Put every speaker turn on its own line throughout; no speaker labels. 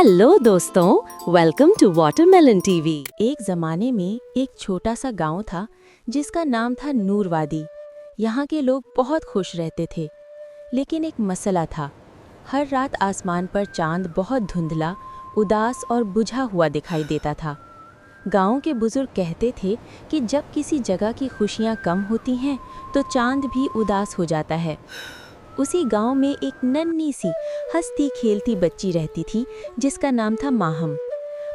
Hello दोस्तों, welcome to watermelon TV.
एक ज़माने में एक छोटा सा गांव था जिसका नाम था नूरवादी। यहाँ के लोग बहुत खुश रहते थे, लेकिन एक मसला था। हर रात आसमान पर चांद बहुत धुंधला, उदास और बुझा हुआ दिखाई देता था। गांव के बुजुर्ग कहते थे कि जब किसी जगह की खुशियाँ कम होती हैं तो चांद भी उदास हो जाता है। उसी गांव में एक नन्ही सी हंसती खेलती बच्ची रहती थी जिसका नाम था माहम।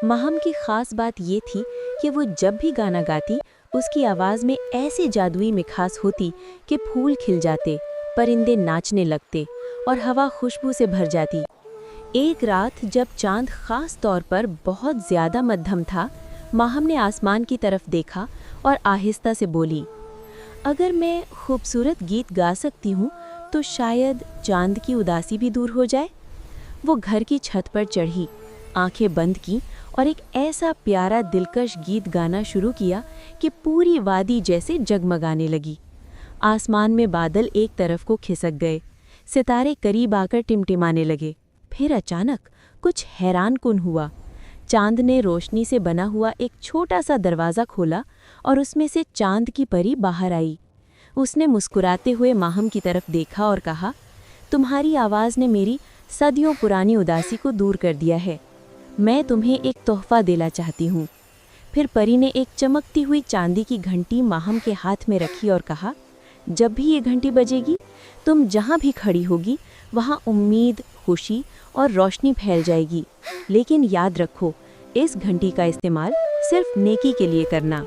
माहम की खास बात ये थी कि वो जब भी गाना गाती उसकी आवाज़ में ऐसी जादुई मिठास होती कि फूल खिल जाते, परिंदे नाचने लगते और हवा खुशबू से भर जाती। एक रात जब चांद खास तौर पर बहुत ज़्यादा मध्यम था, माहम ने आसमान की तरफ देखा और आहिस्ता से बोली, अगर मैं खूबसूरत गीत गा सकती हूँ तो शायद चांद की उदासी भी दूर हो जाए। वो घर की छत पर चढ़ी, आंखें बंद की और एक ऐसा प्यारा दिलकश गीत गाना शुरू किया कि पूरी वादी जैसे जगमगाने लगी। आसमान में बादल एक तरफ को खिसक गए, सितारे करीब आकर टिमटिमाने लगे। फिर अचानक कुछ हैरानकुन हुआ। चांद ने रोशनी से बना हुआ एक छोटा सा दरवाज़ा खोला और उसमें से चांद की परी बाहर आई। उसने मुस्कुराते हुए माहम की तरफ देखा और कहा, तुम्हारी आवाज़ ने मेरी सदियों पुरानी उदासी को दूर कर दिया है। मैं तुम्हें एक तोहफा देना चाहती हूँ। फिर परी ने एक चमकती हुई चांदी की घंटी माहम के हाथ में रखी और कहा, जब भी ये घंटी बजेगी तुम जहाँ भी खड़ी होगी वहाँ उम्मीद, खुशी और रोशनी फैल जाएगी। लेकिन याद रखो, इस घंटी का इस्तेमाल सिर्फ नेकी के लिए करना।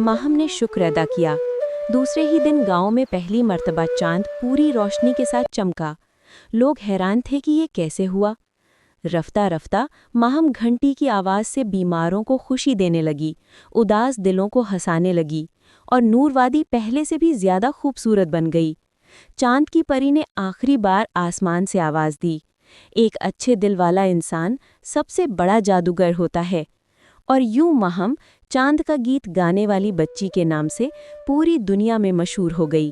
माहम ने शुक्र अदा किया। दूसरे ही दिन गांव में पहली मर्तबा चांद पूरी रोशनी के साथ चमका। लोग हैरान थे कि ये कैसे हुआ। रफ्ता रफ्ता माहम घंटी की आवाज़ से बीमारों को खुशी देने लगी, उदास दिलों को हंसाने लगी और नूरवादी पहले से भी ज़्यादा खूबसूरत बन गई। चांद की परी ने आखिरी बार आसमान से आवाज़ दी, एक अच्छे दिल वाला इंसान सबसे बड़ा जादूगर होता है। और यूं माहम चांद का गीत गाने वाली बच्ची के नाम से पूरी दुनिया में मशहूर हो गई।